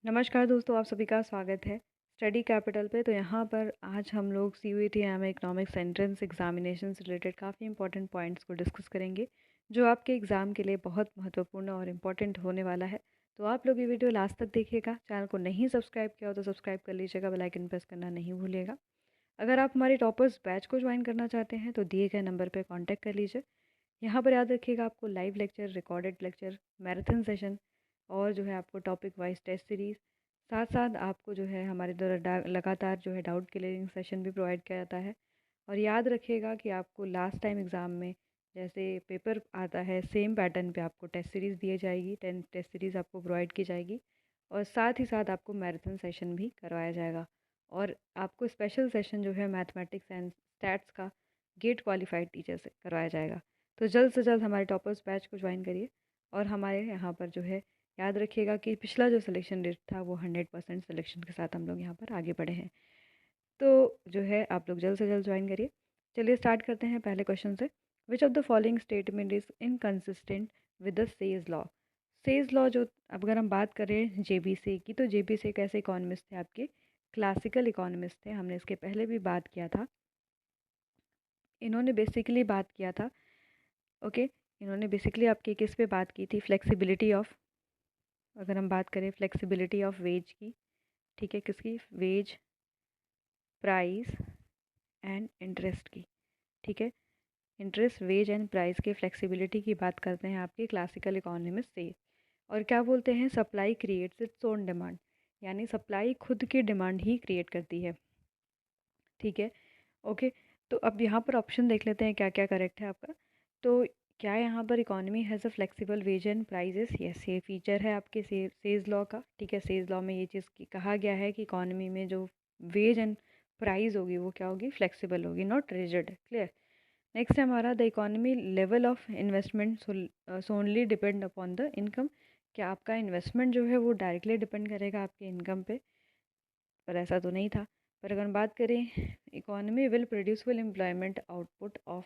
नमस्कार दोस्तों, आप सभी का स्वागत है स्टडी कैपिटल पे। तो यहाँ पर आज हम लोग CUET इकोनॉमिक्स एंट्रेंस एग्जामिनेशन से रिलेटेड काफ़ी इंपॉर्टेंट पॉइंट्स को डिस्कस करेंगे, जो आपके एग्ज़ाम के लिए बहुत महत्वपूर्ण और इम्पॉर्टेंट होने वाला है। तो आप लोग ये वीडियो लास्ट तक देखिएगा। चैनल को नहीं सब्सक्राइब किया हो तो सब्सक्राइब कर लीजिएगा, बेल आइकन प्रेस करना नहीं भूलिएगा। अगर आप हमारे टॉपर्स बैच को ज्वाइन करना चाहते हैं तो दिए गए नंबर पर कॉन्टैक्ट कर लीजिए। यहाँ पर याद रखिएगा, आपको live lecture, recorded lecture, marathon session और जो है आपको टॉपिक वाइज टेस्ट सीरीज़, साथ साथ आपको जो है हमारे द्वारा लगातार जो है डाउट क्लियरिंग सेशन भी प्रोवाइड किया जाता है। और याद रखिएगा कि आपको लास्ट टाइम एग्ज़ाम में जैसे पेपर आता है, सेम पैटर्न पे आपको टेस्ट सीरीज़ दी जाएगी, 10 टेस्ट सीरीज़ आपको प्रोवाइड की जाएगी। और साथ ही साथ आपको मैराथन सेशन भी करवाया जाएगा। और आपको स्पेशल सेशन जो है मैथमेटिक्स एंड स्टैट्स का गेट क्वालिफाइड टीचर से करवाया जाएगा। तो जल्द से जल्द हमारे टॉपर्स बैच को ज्वाइन करिए। और हमारे यहाँ पर जो है याद रखिएगा कि पिछला जो सिलेक्शन रेट था वो 100% सिलेक्शन के साथ हम लोग यहाँ पर आगे बढ़े हैं। तो जो है आप लोग जल्द से जल्द ज्वाइन करिए। चलिए स्टार्ट करते हैं पहले क्वेश्चन से। Which of the following statement is inconsistent with the sage law. Says law जो, अब अगर हम बात करें JBC की, तो JBC एक ऐसे इकोनॉमिस्ट थे आपके, क्लासिकल इकोनॉमिस्ट थे। हमने इसके पहले भी बात किया था। इन्होंने बेसिकली बात किया था, ओके, इन्होंने बेसिकली आपकी किस पे बात की थी, फ्लेक्सिबिलिटी ऑफ, अगर हम बात करें फ्लेक्सिबिलिटी ऑफ वेज की, ठीक है, किसकी, वेज, प्राइस एंड इंटरेस्ट की, ठीक है। इंटरेस्ट, वेज एंड प्राइस के फ्लेक्सिबिलिटी की बात करते हैं आपके क्लासिकल इकोनॉमिस्ट से। और क्या बोलते हैं, supply creates its own demand, यानी सप्लाई खुद की डिमांड ही क्रिएट करती है, ठीक है, ओके। तो अब यहाँ पर ऑप्शन देख लेते हैं क्या क्या करेक्ट है आपका। तो क्या यहाँ पर economy has a flexible wage and prices, yes, ये फीचर है आपके सेज लॉ का, ठीक है। सेज लॉ में ये चीज़ कहा गया है कि इकोनॉमी में जो वेज एंड प्राइस होगी वो क्या होगी, फ्लेक्सिबल होगी, नॉट रिजिड, क्लियर। नेक्स्ट है हमारा, the economy level of investment solely depend upon the income. क्या आपका इन्वेस्टमेंट जो है वो डायरेक्टली डिपेंड करेगा आपके इनकम पे, पर ऐसा तो नहीं था। पर अगर बात करें, economy will produce full employment output of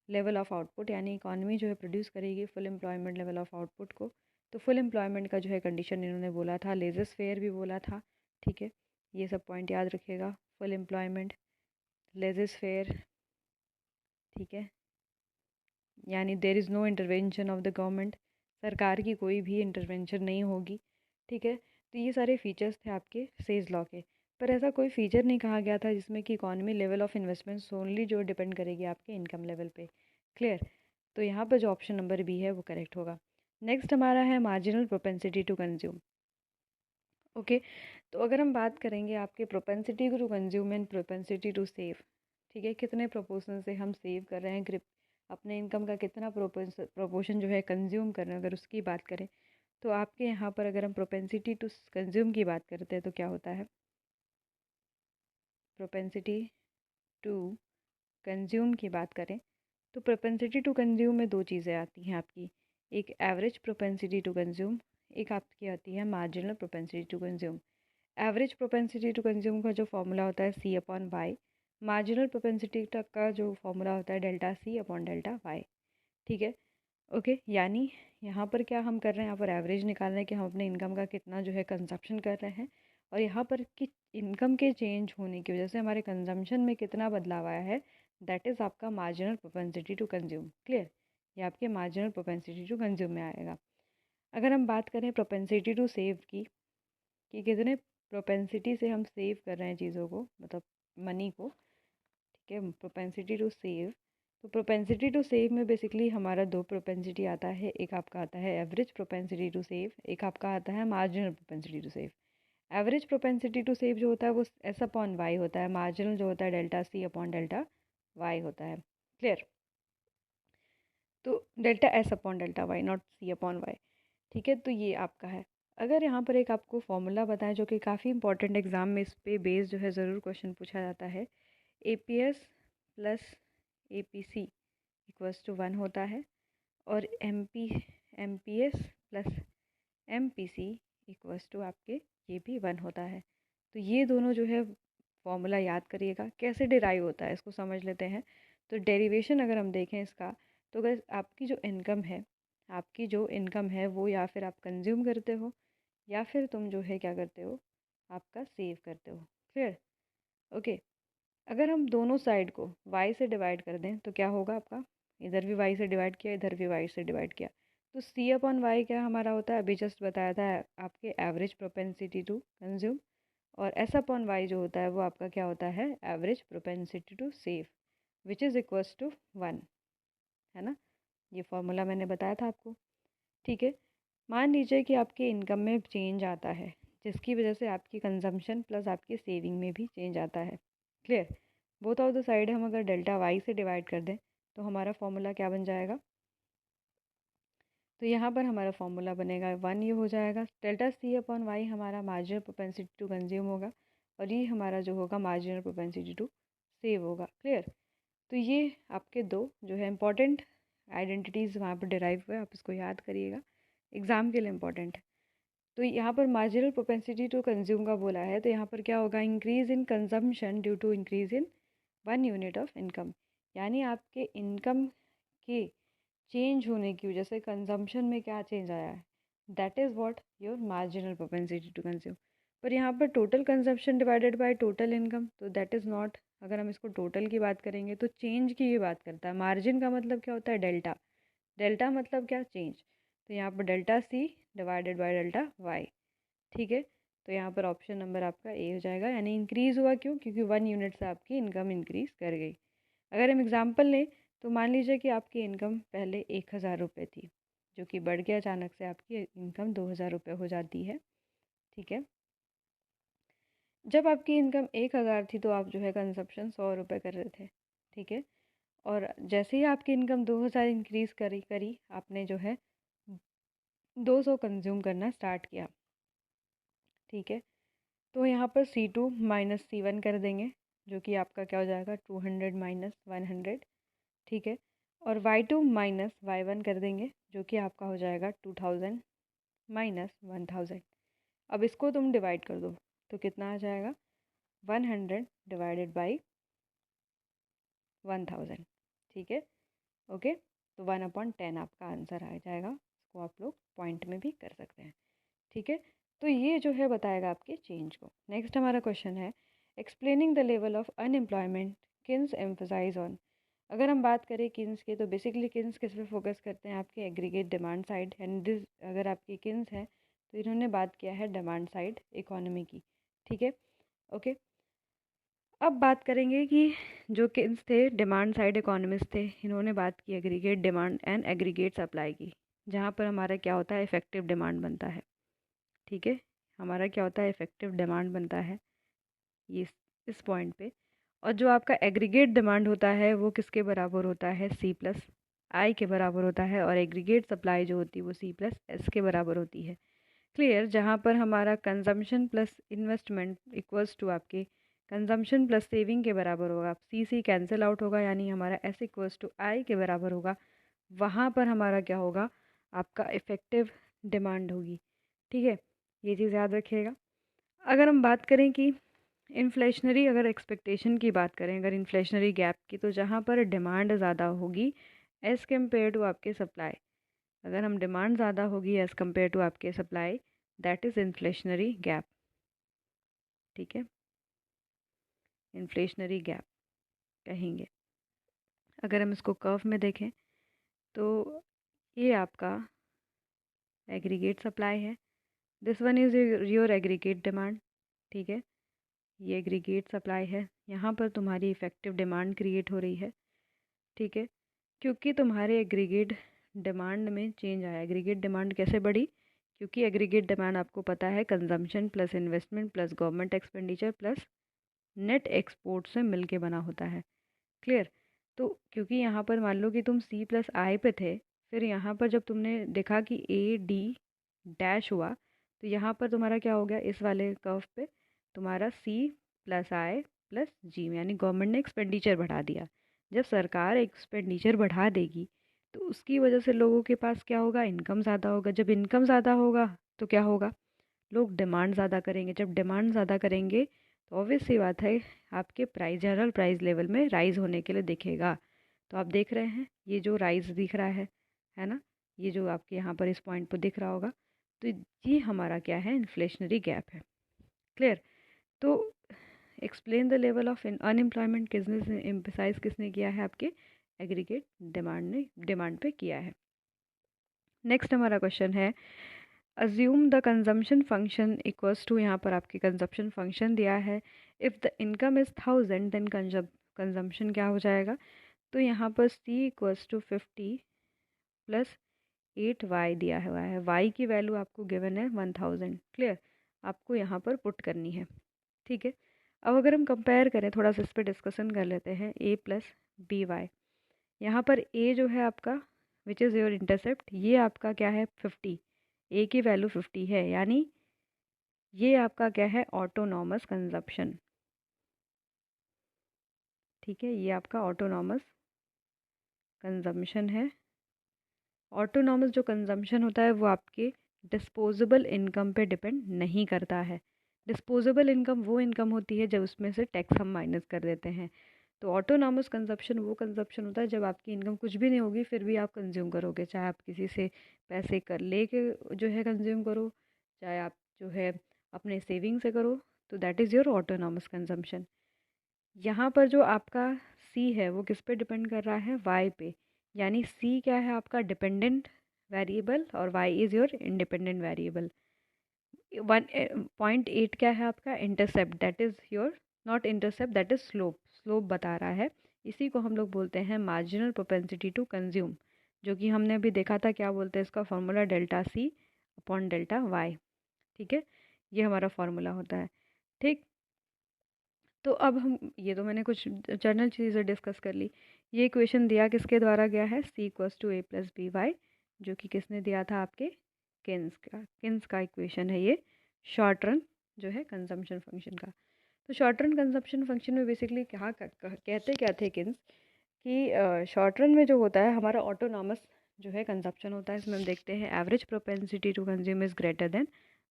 level of output, यानी इकोनॉमी जो है प्रोड्यूस करेगी full employment level of output को। तो फुल एम्प्लॉयमेंट का जो है कंडीशन इन्होंने बोला था, लेजर फेयर भी बोला था, ठीक है। ये सब पॉइंट याद रखिएगा, फुल एम्प्लॉयमेंट, लेजर फेयर, ठीक है, यानी there is no intervention of the government, सरकार की कोई भी इंटरवेंशन नहीं होगी, ठीक है। तो ये सारे फीचर्स थे आपके सेज लॉ के। पर ऐसा कोई फीचर नहीं कहा गया था जिसमें कि economy level of investment only जो डिपेंड करेगी आपके इनकम लेवल पे, क्लियर। तो यहाँ पर जो ऑप्शन नंबर बी है वो करेक्ट होगा। नेक्स्ट हमारा है marginal propensity to consume, okay. तो अगर हम बात करेंगे आपके propensity to consume and propensity to save, ठीक है, कितने प्रोपोर्शन से हम सेव कर रहे हैं, ग्रिप अपने इनकम का कितना प्रोपोर्शन जो है कंज्यूम कर रहे हैं, अगर उसकी बात करें तो आपके यहाँ पर अगर हम प्रोपेंसिटी टू कंज्यूम की बात करते हैं तो क्या होता है, प्रोपेंसिटी टू कंज्यूम की बात करें तो प्रोपेंसिटी टू कंज्यूम में दो चीज़ें आती हैं आपकी, एक एवरेज प्रोपेंसिटी टू कंज्यूम, एक आपकी आती है marginal propensity to consume. Average propensity to consume का जो फॉर्मूला होता है C/Y, मार्जिनल प्रोपेंसिटी तक का जो फॉर्मूला होता है डेल्टा C/डेल्टा Y, ठीक है, ओके। यानी यहाँ पर क्या हम कर रहे हैं, यहाँ पर एवरेज निकाल रहे हैं कि हम अपने इनकम का कितना जो है कंजप्शन कर रहे हैं, और यहाँ पर कि इनकम के चेंज होने की वजह से हमारे कंजम्पशन में कितना बदलाव आया है, दैट इज़ आपका marginal propensity to consume, clear. ये आपके मार्जिनल प्रोपेंसिटी टू कंज्यूम में आएगा। अगर हम बात करें प्रोपेंसिटी टू सेव की, कि कितने प्रोपेंसिटी से हम सेव कर रहे हैं चीज़ों को, मतलब मनी को, ठीक है, प्रोपेंसिटी टू सेव। तो प्रोपेंसिटी टू सेव में बेसिकली हमारा दो प्रोपेंसिटी आता है, एक आपका आता है एवरेज प्रोपेंसिटी टू सेव, एक आपका आता है marginal propensity to save. Average propensity to save जो होता है वो S/Y होता है, मार्जिनल जो होता है डेल्टा C/डेल्टा Y होता है, क्लियर। तो डेल्टा S/डेल्टा Y, नॉट C/Y, ठीक है। तो ये आपका है। अगर यहाँ पर एक आपको फॉर्मूला बताएं जो कि काफ़ी इंपॉर्टेंट एग्जाम में इस पे बेस जो है ज़रूर क्वेश्चन पूछा जाता है, APS plus APC equals to 1 होता है, और MPS plus MPC equals to आपके ये भी 1 होता है। तो ये दोनों जो है फॉर्मूला याद करिएगा। कैसे डिराइव होता है इसको समझ लेते हैं। तो डेरिवेशन अगर हम देखें इसका, तो अगर आपकी जो इनकम है वो या फिर आप कंज्यूम करते हो या फिर तुम जो है क्या करते हो, आपका सेव करते हो। क्लियर? ओके। अगर हम दोनों साइड को y से डिवाइड कर दें तो क्या होगा आपका, इधर भी y से डिवाइड किया, इधर भी y से डिवाइड किया, तो C/y क्या हमारा होता है, अभी जस्ट बताया था आपके एवरेज प्रोपेंसिटी टू कंज्यूम, और S/y जो होता है वो आपका क्या होता है, average propensity to save, which is equals to 1, है ना। ये फॉर्मूला मैंने बताया था आपको। ठीक है। मान लीजिए कि आपके इनकम में चेंज आता है, जिसकी वजह से आपकी कंजम्पशन प्लस आपकी सेविंग में भी चेंज आता है। Clear? Both of the side हम अगर डेल्टा वाई से डिवाइड कर दें तो हमारा फॉर्मूला क्या बन जाएगा, तो यहाँ पर हमारा फॉर्मूला बनेगा 1, ये हो जाएगा डेल्टा C/y हमारा मार्जिनल प्रोपेंसिटी टू कंज्यूम होगा, और ये हमारा जो होगा मार्जिनल प्रोपेंसिटी टू सेव होगा। क्लियर? तो ये आपके दो जो है इंपॉर्टेंट आइडेंटिटीज़ वहाँ पर डिराइव हुए, आप इसको याद करिएगा, एग्ज़ाम के लिए इम्पॉर्टेंट है। तो यहाँ पर मार्जिनल प्रोपेंसिटी टू कंज्यूम का बोला है, तो यहाँ पर क्या होगा, increase in consumption due to increase in 1 unit of income, यानी आपके इनकम के चेंज होने की वजह से कंजम्पशन में क्या चेंज आया है, that is what your marginal propensity to consume. पर यहाँ पर total consumption divided by total income, तो दैट इज़ नॉट, अगर हम इसको टोटल की बात करेंगे तो चेंज की ये बात करता है। मार्जिन का मतलब क्या होता है, डेल्टा, डेल्टा मतलब क्या, चेंज। तो यहाँ पर delta C divided by delta Y. ठीक है। तो यहाँ पर ऑप्शन नंबर आपका ए हो जाएगा, यानी इंक्रीज़ हुआ क्यों, क्योंकि 1 यूनिट से आपकी इनकम इंक्रीज़ कर गई। अगर हम एग्जांपल लें तो मान लीजिए कि आपकी इनकम पहले 1,000 रुपये थी, जो कि बढ़ गया अचानक से, आपकी इनकम 2,000 रुपये हो जाती है। ठीक है। जब आपकी इनकम 1,000 थी तो आप जो है कंजप्शन 100 रुपये कर रहे थे। ठीक है। और जैसे ही आपकी इनकम 2,000 इंक्रीज़ करी करी आपने जो है 200 कंज्यूम करना स्टार्ट किया। ठीक है। तो यहाँ पर C2 माइनस C1 कर देंगे, जो कि आपका क्या हो जाएगा, 200 माइनस 100। ठीक है। और Y2 माइनस Y1 कर देंगे, जो कि आपका हो जाएगा 2000 माइनस 1000। अब इसको तुम डिवाइड कर दो तो कितना आ जाएगा, 100 डिवाइडेड बाई 1000। ठीक है। ओके। तो 1/10 आपका आंसर आ जाएगा, इसको आप लोग पॉइंट में भी कर सकते हैं। ठीक है। तो ये जो है बताएगा आपके चेंज को। नेक्स्ट हमारा क्वेश्चन है, explaining the level of unemployment Keynes emphasise on. अगर हम बात करें किन्स की, तो बेसिकली किन्स किस पे फोकस करते हैं, आपके aggregate demand side, and this अगर आपकी किन्स है तो इन्होंने बात किया है डिमांड साइड इकोनॉमी की। ठीक है। ओके। अब बात करेंगे कि जो किन्स थे डिमांड साइड इकोनॉमिस्ट थे, इन्होंने बात की aggregate demand and aggregate supply की, जहाँ पर हमारा क्या होता है, इफेक्टिव डिमांड बनता है। ठीक है। हमारा क्या होता है, इफेक्टिव डिमांड बनता है ये इस पॉइंट पे। और जो आपका एग्रीगेट डिमांड होता है वो किसके बराबर होता है, C+I के बराबर होता है, और एग्रीगेट सप्लाई जो होती है वो C+S के बराबर होती है। क्लियर? जहाँ पर हमारा consumption plus investment equals to आपके कंजम्पशन प्लस सेविंग के बराबर होगा, C कैंसिल आउट होगा, यानी हमारा S इक्वल्स टू I के बराबर होगा। वहाँ पर हमारा क्या होगा, आपका इफ़ेक्टिव डिमांड होगी। ठीक है। ये चीज़ याद रखिएगा। अगर हम बात करें कि इन्फ्लेशनरी, अगर एक्सपेक्टेशन की बात करें, अगर इन्फ्लेशनरी गैप की, तो जहाँ पर डिमांड ज़्यादा होगी एज़ कम्पेयर टू आपके सप्लाई, अगर हम डिमांड ज़्यादा होगी एज़ कम्पेयर टू आपके supply, that is inflationary gap. ठीक है। इन्फ्लेशनरी गैप कहेंगे। अगर हम इसको कर्व में देखें तो ये आपका एग्रीगेट सप्लाई है, this one is your aggregate demand. ठीक है। ये एग्रीगेट सप्लाई है, यहाँ पर तुम्हारी इफ़ेक्टिव डिमांड क्रिएट हो रही है। ठीक है। क्योंकि तुम्हारे एग्रीगेट डिमांड में चेंज आया। एग्रीगेट डिमांड कैसे बढ़ी, क्योंकि एग्रीगेट डिमांड आपको पता है consumption plus investment plus government expenditure plus net export से मिल के बना होता है। क्लियर? तो क्योंकि यहाँ पर मान लो कि तुम C+I पे थे, फिर यहाँ पर जब तुमने देखा कि AD डैश हुआ, तो यहाँ पर तुम्हारा क्या हो गया, इस वाले कर्व पे तुम्हारा C+I+G, यानी गवर्नमेंट ने एक्सपेंडिचर बढ़ा दिया। जब सरकार एक्सपेंडिचर बढ़ा देगी तो उसकी वजह से लोगों के पास क्या होगा, इनकम ज़्यादा होगा। जब इनकम ज़्यादा होगा तो क्या होगा, लोग डिमांड ज़्यादा करेंगे। जब डिमांड ज़्यादा करेंगे तो ऑब्वियस सी बात है आपके प्राइस, जनरल प्राइस लेवल में राइज़ होने के लिए दिखेगा। तो आप देख रहे हैं ये जो राइज़ दिख रहा है ना, ये जो आपके यहाँ पर इस पॉइंट पर दिख रहा होगा, तो ये हमारा क्या है, इन्फ्लेशनरी गैप है। क्लियर। तो explain the level of unemployment किसने एम्फसाइज किसने किया है, आपके एग्रीगेट डिमांड पे किया है। नेक्स्ट हमारा क्वेश्चन है assume the consumption function equals to, यहाँ पर आपकी कंजम्पशन फंक्शन दिया है, if the income is 1000 then consumption क्या हो जाएगा। तो यहाँ पर C equals to 50 plus 8y दिया हुआ है, y की वैल्यू आपको गिवन है 1000। क्लियर, आपको यहाँ पर पुट करनी है। ठीक है, अब अगर हम कंपेयर करें, थोड़ा सा इस पर डिस्कशन कर लेते हैं, a प्लस बी वाई। यहाँ पर a जो है आपका विच इज़ योर इंटरसेप्ट, ये आपका क्या है 50, a की वैल्यू 50 है, यानी ये आपका क्या है ऑटोनॉमस कंजप्शन। ठीक है, ये आपका ऑटोनॉमस कंजम्पशन है। ऑटोनॉमस जो कंजम्पशन होता है वो आपके डिस्पोजेबल इनकम पे डिपेंड नहीं करता है। डिस्पोजेबल इनकम वो इनकम होती है जब उसमें से टैक्स हम माइनस कर देते हैं। तो ऑटोनॉमस कंजप्शन वो कंजप्शन होता है जब आपकी इनकम कुछ भी नहीं होगी फिर भी आप कंज्यूम करोगे, चाहे आप किसी से पैसे कर ले के जो है कंज्यूम करो, चाहे आप जो है अपने सेविंग से करो, तो that is your autonomous consumption. यहाँ पर जो आपका सी है वो किस पे डिपेंड कर रहा है, वाई पे, यानी सी क्या है आपका डिपेंडेंट वेरिएबल और Y is your independent variable. 1.8 क्या है आपका intercept, that is your not intercept, that is slope, slope बता रहा है। इसी को हम लोग बोलते हैं मार्जिनल प्रोपेंसिटी टू कंज्यूम, जो कि हमने अभी देखा था, क्या बोलते हैं इसका formula, delta C upon delta Y. ठीक है, ये हमारा फॉर्मूला होता है। ठीक, तो अब हम, ये तो मैंने कुछ जनरल चीज़ें डिस्कस कर ली। ये इक्वेशन दिया किसके द्वारा गया है, C equals to A plus B Y, जो कि किसने दिया था, आपके किन्स का इक्वेशन है ये, शॉर्ट रन जो है कंजम्पशन फंक्शन का। तो शॉर्ट रन कंजम्पशन फंक्शन में बेसिकली कहते क्या थे किन्स, कि शॉर्ट रन में जो होता है हमारा ऑटोनॉमस जो है कंजप्शन होता है, इसमें हम देखते हैं average propensity to consume is greater than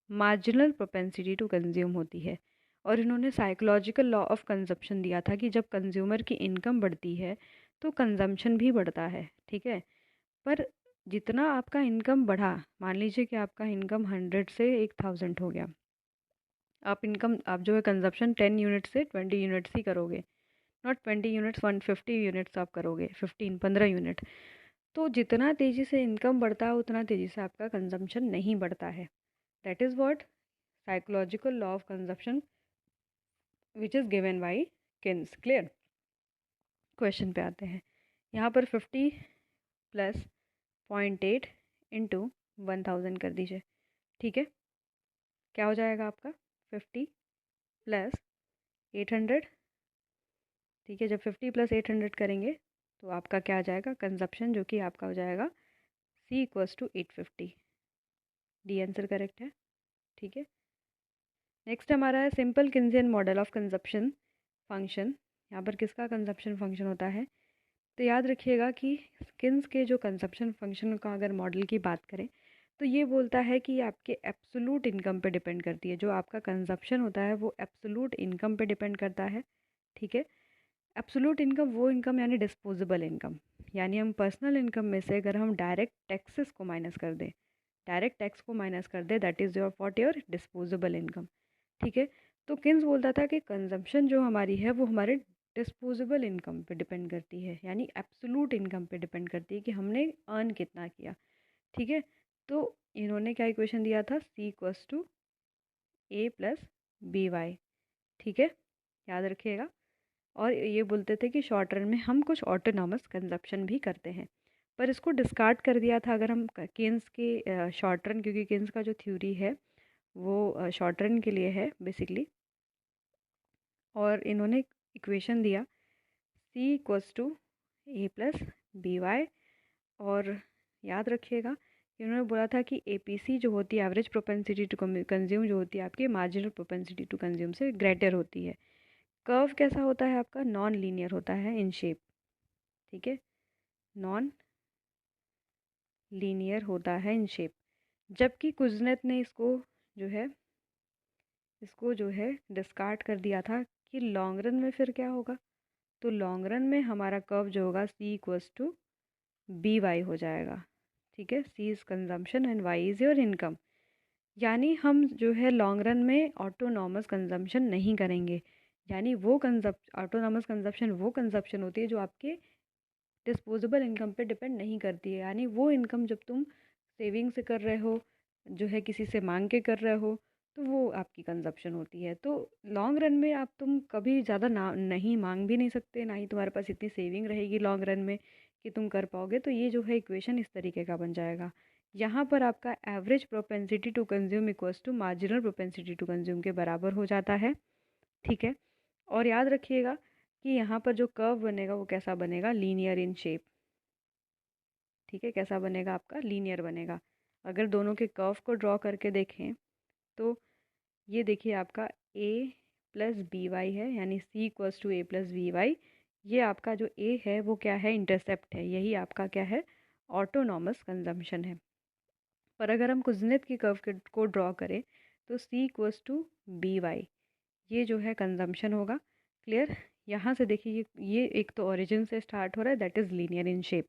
marginal propensity to consume होती है। और इन्होंने साइकोलॉजिकल लॉ ऑफ कंजप्शन दिया था कि जब कंज्यूमर की इनकम बढ़ती है तो कंजम्पशन भी बढ़ता है। ठीक है, पर जितना आपका इनकम बढ़ा, मान लीजिए कि आपका इनकम 100 से 1000 हो गया, आप जो है कंजप्शन 10 यूनिट से 20 यूनिट्स ही करोगे, नॉट 20 यूनिट्स, 150 यूनिट्स आप करोगे, 15 यूनिट। तो जितना तेज़ी से इनकम बढ़ता है उतना तेज़ी से आपका कंजम्पशन नहीं बढ़ता है। That is what psychological law of consumption which is given by Keynes. Clear, question पे आते हैं। यहाँ पर 50 प्लस 0.8 इंटू 1000 कर दीजिए। ठीक है, क्या हो जाएगा आपका 50 प्लस 800। ठीक है, जब 50 प्लस 800 करेंगे तो आपका क्या आ जाएगा कंजप्शन, जो कि आपका हो जाएगा C equals to 850। D answer correct है। ठीक है, नेक्स्ट हमारा है simple Keynesian model of consumption function. यहाँ पर किसका कंजप्शन फंक्शन होता है, तो याद रखिएगा कि किन्स के जो कंजप्शन फंक्शन का अगर मॉडल की बात करें तो ये बोलता है कि आपके एब्सोलूट इनकम पे डिपेंड करती है, जो आपका कंजप्शन होता है वो एब्सोलूट इनकम पे डिपेंड करता है। ठीक है, एब्सोलूट इनकम वो इनकम यानी डिस्पोजेबल इनकम, यानी हम पर्सनल इनकम में से अगर हम डायरेक्ट टैक्सेस को माइनस कर दें, डायरेक्ट टैक्स को माइनस कर दे, that is your what your disposable income. ठीक है, तो किन्स बोलता था कि कंजम्पशन जो हमारी है वो हमारे डिस्पोजेबल इनकम पे डिपेंड करती है, यानी एब्सोलूट इनकम पे डिपेंड करती है कि हमने अर्न कितना किया। ठीक है, तो इन्होंने क्या इक्वेशन दिया था, C equals to A plus B Y. ठीक है, याद रखिएगा। और ये बोलते थे कि शॉर्ट रन में हम कुछ ऑटोनॉमस कंजप्शन भी करते हैं, पर इसको डिस्कार्ड कर दिया था अगर हम केन्स के शॉर्ट रन, क्योंकि केन्स का जो थ्योरी है वो शॉर्ट रन के लिए है बेसिकली। और इन्होंने इक्वेशन दिया C equals to A plus B Y. और याद रखिएगा इन्होंने बोला था कि APC जो होती है, एवरेज प्रोपेंसिटी टू कंज्यूम, जो होती है आपकी मार्जिनल प्रोपेंसिटी टू कंज्यूम से ग्रेटर होती है। कर्व कैसा होता है आपका, नॉन लीनियर होता है इन शेप। ठीक है, नॉन लीनियर होता है इन शेप। जबकि कुजनेत ने इसको जो है डिस्कार्ड कर दिया था कि लॉन्ग रन में फिर क्या होगा, तो लॉन्ग रन में हमारा कर्व जो होगा C equals to B Y हो जाएगा। ठीक है, C is consumption and Y is your income. यानी हम जो है लॉन्ग रन में ऑटोनॉमस कंजम्पशन नहीं करेंगे। यानी वो ऑटोनॉमस कंजप्शन वो कंजप्शन होती है जो आपके डिस्पोजेबल इनकम पे डिपेंड नहीं करती है। यानी वो इनकम जब तुम सेविंग से कर रहे हो, जो है किसी से मांग के कर रहे हो, तो वो आपकी कंजप्शन होती है। तो लॉन्ग रन में आप तुम कभी ज़्यादा ना नहीं मांग भी नहीं सकते, ना ही तुम्हारे पास इतनी सेविंग रहेगी लॉन्ग रन में कि तुम कर पाओगे। तो ये जो है इक्वेशन इस तरीके का बन जाएगा। यहाँ पर आपका average propensity to consume equals to marginal propensity to consume के बराबर हो जाता है। ठीक है, और याद रखिएगा कि यहाँ पर जो कर्व बनेगा वो कैसा बनेगा, लीनियर इन शेप। ठीक है, कैसा बनेगा आपका, लीनियर बनेगा। अगर दोनों के कर्व को ड्रॉ करके देखें तो ये देखिए आपका a प्लस बी वाई है, यानी c equals to a plus B Y. ये आपका जो a है वो क्या है, इंटरसेप्ट है। यही आपका क्या है, ऑटोनॉमस कंजम्पशन है। पर अगर हम कुजनेत की कर्व को ड्रॉ करें तो c equals to B Y, ये जो है कंजम्पशन होगा। क्लियर। यहाँ से देखिए ये एक तो ओरिजिन से स्टार्ट हो रहा है, that is linear in shape.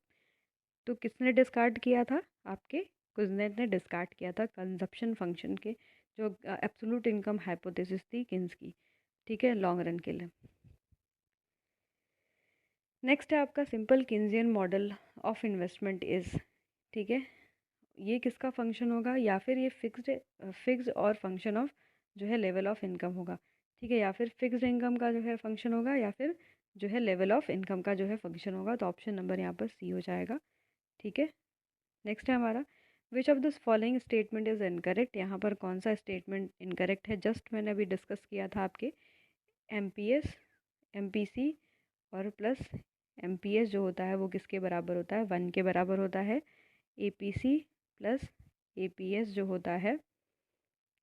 तो किसने डिस्कार्ड किया था, आपके कुजनेट ने डिस्कार्ड किया था कंजप्शन फंक्शन के जो एब्सोल्यूट इनकम हाइपोथेसिस थी किन्स की। ठीक है, लॉन्ग रन के लिए। नेक्स्ट है आपका simple Keynesian model of investment is. ठीक है, ये किसका फंक्शन होगा, या फिर ये फिक्स्ड और फंक्शन ऑफ जो है लेवल ऑफ इनकम होगा। ठीक है, या फिर फिक्स्ड इनकम का जो है फंक्शन होगा, या फिर जो है लेवल ऑफ इनकम का जो है फंक्शन होगा। तो ऑप्शन नंबर यहाँ पर सी हो जाएगा। ठीक है, नेक्स्ट है हमारा which of this following statement is incorrect. यहाँ पर कौन सा स्टेटमेंट इनकरेक्ट है, जस्ट मैंने अभी डिस्कस किया था आपके MPS MPC और प्लस MPS जो होता है वो किसके बराबर होता है, 1 के बराबर होता है। APC प्लस APS जो होता है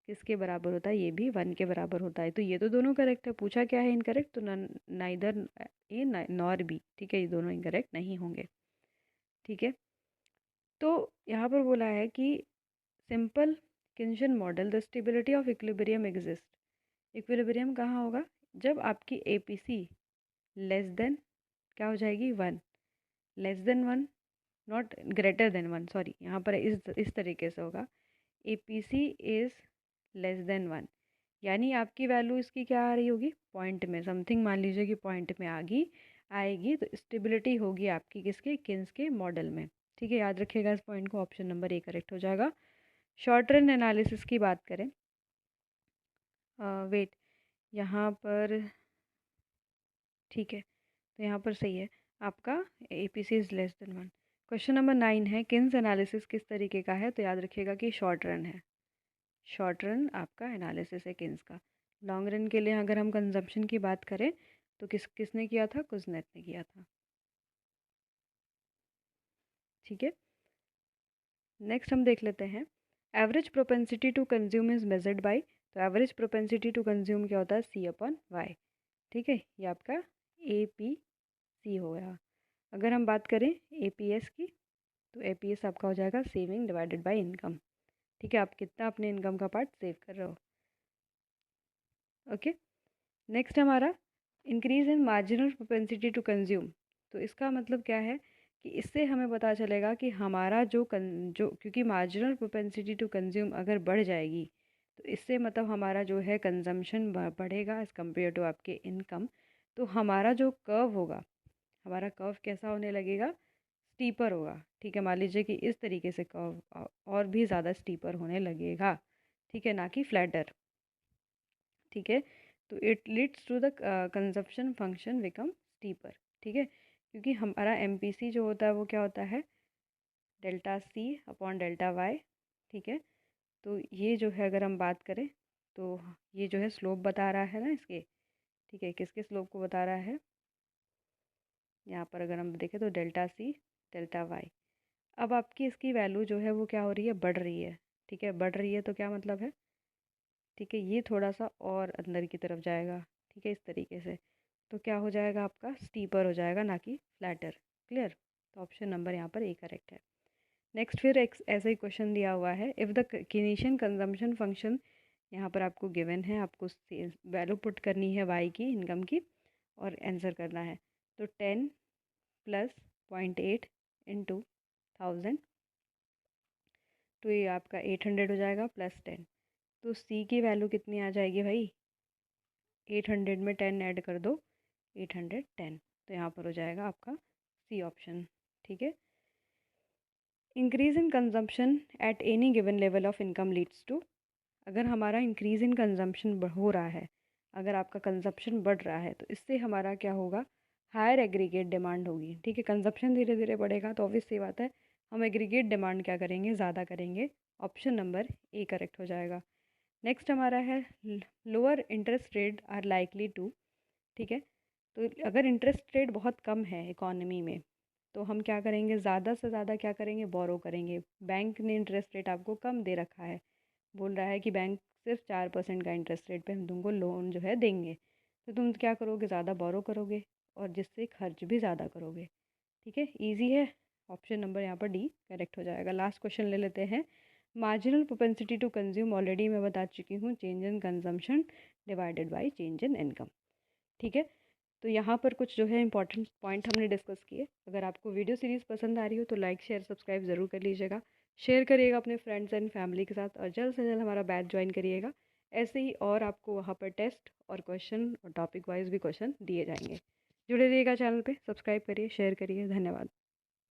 किसके बराबर होता है, ये भी 1 के बराबर होता है। तो ये तो दोनों करेक्ट है, पूछा क्या है इनकरेक्ट, तो नाइदर ए नॉर बी। ठीक है, ये दोनों इनकरेक्ट नहीं होंगे। ठीक है, तो यहाँ पर बोला है कि simple Keynesian model the stability of equilibrium exist. Equilibrium कहाँ होगा, जब आपकी APC लेस देन क्या हो जाएगी, 1, less than 1, not greater than 1, sorry, यहाँ पर इस तरीके से होगा, APC इज़ लेस देन 1, यानी आपकी वैल्यू इसकी क्या आ रही होगी, पॉइंट में समथिंग मान लीजिए कि पॉइंट में आएगी। तो स्टेबिलिटी होगी आपकी किसके, किन्स के मॉडल में। ठीक है, याद रखिएगा इस पॉइंट को, ऑप्शन नंबर ए करेक्ट हो जाएगा। शॉर्ट रन एनालिसिस की बात करें, वेट यहाँ पर, ठीक है, तो यहाँ पर सही है आपका APC is less than 1। Question number 9 है किन्स एनालिसिस किस तरीके का है, तो याद रखिएगा कि शॉर्ट रन है। शॉर्ट रन आपका एनालिसिस है किन्स का। लॉन्ग रन के लिए अगर हम कंजम्पशन की बात करें तो किसने किया था, कुजनेत ने किया था। ठीक है, नेक्स्ट हम देख लेते हैं average propensity to consume is measured by. तो एवरेज प्रोपेंसिटी टू कंज्यूम क्या होता है, C/Y। ठीक है, ये आपका APC हो गया। अगर हम बात करें APS की, तो APS आपका हो जाएगा सेविंग डिवाइडेड बाय इनकम। ठीक है, आप कितना अपने इनकम का पार्ट सेव कर रहे हो। ओके, नेक्स्ट हमारा increase in marginal propensity to consume. तो इसका मतलब क्या है कि इससे हमें पता चलेगा कि हमारा जो क्योंकि मार्जिनल प्रोपेंसिटी टू कंज्यूम अगर बढ़ जाएगी तो इससे मतलब हमारा जो है कंजम्पशन बढ़ेगा एज़ कम्पेयर टू आपके इनकम। तो हमारा जो कर्व होगा, हमारा कर्व कैसा होने लगेगा, स्टीपर होगा। ठीक है, मान लीजिए कि इस तरीके से कर्व और भी ज़्यादा स्टीपर होने लगेगा। ठीक है, ना कि फ्लैटर। ठीक है, तो it leads to the consumption function become steeper. ठीक है, क्योंकि हमारा MPC जो होता है वो क्या होता है, ΔC/ΔY। ठीक है, तो ये जो है अगर हम बात करें तो ये जो है स्लोप बता रहा है ना इसके। ठीक है, किसके स्लोप को बता रहा है, यहाँ पर अगर हम देखें तो ΔC/ΔY। अब आपकी इसकी वैल्यू जो है वो क्या हो रही है, बढ़ रही है। ठीक है, बढ़ रही है तो क्या मतलब है, ठीक है, ये थोड़ा सा और अंदर की तरफ जाएगा। ठीक है, इस तरीके से, तो क्या हो जाएगा आपका, स्टीपर हो जाएगा ना कि फ्लैटर। क्लियर, तो ऑप्शन नंबर यहाँ पर ए करेक्ट है। नेक्स्ट फिर एक ऐसा ही क्वेश्चन दिया हुआ है, इफ़ द किनेशियन कंजम्पशन फंक्शन, यहाँ पर आपको गिवन है, आपको वैल्यू पुट करनी है वाई की, इनकम की, और आंसर करना है। तो 10 प्लस 0.8 इंटू 1000, तो ये आपका 800 हो जाएगा प्लस 10। तो सी की वैल्यू कितनी आ जाएगी भाई, 800 में 10 ऐड कर दो, 810। तो यहाँ पर हो जाएगा आपका सी ऑप्शन। ठीक है। Increase in consumption at any given level of income leads to, अगर हमारा इंक्रीज इन कंजम्पशन हो रहा है, अगर आपका कंजप्शन बढ़ रहा है, तो इससे हमारा क्या होगा, हायर एग्रीगेट डिमांड होगी। ठीक है, कंजप्शन धीरे धीरे बढ़ेगा तो ऑब्वियस सी बात है हम एग्रीगेट डिमांड क्या करेंगे, ज़्यादा करेंगे। ऑप्शन नंबर ए करेक्ट हो जाएगा। नेक्स्ट हमारा है lower interest rate are likely to. ठीक है, तो अगर इंटरेस्ट रेट बहुत कम है इकॉनमी में, तो हम क्या करेंगे, ज़्यादा से ज़्यादा क्या करेंगे, बोरो करेंगे। बैंक ने इंटरेस्ट रेट आपको कम दे रखा है, बोल रहा है कि बैंक सिर्फ 4% का इंटरेस्ट रेट पे हम तुमको लोन जो है देंगे, तो तुम क्या करोगे, ज़्यादा बोरो करोगे और जिससे खर्च भी ज़्यादा करोगे। ठीक है, इजी है। ऑप्शन नंबर यहाँ पर डी करेक्ट हो जाएगा। लास्ट क्वेश्चन ले लेते हैं। Marginal propensity to consume, already मैं बता चुकी हूँ, change in consumption divided by change in income. ठीक है, तो यहाँ पर कुछ जो है इंपॉर्टेंट पॉइंट हमने डिस्कस किए। अगर आपको वीडियो सीरीज़ पसंद आ रही हो तो लाइक शेयर सब्सक्राइब ज़रूर कर लीजिएगा, शेयर करिएगा अपने फ्रेंड्स एंड फैमिली के साथ, और जल्द से जल्द हमारा बैच ज्वाइन करिएगा। ऐसे ही और आपको वहाँ पर टेस्ट और क्वेश्चन और टॉपिक वाइज भी क्वेश्चन दिए जाएंगे। जुड़े रहिएगा चैनल पे, सब्सक्राइब करिए, शेयर करिए। धन्यवाद।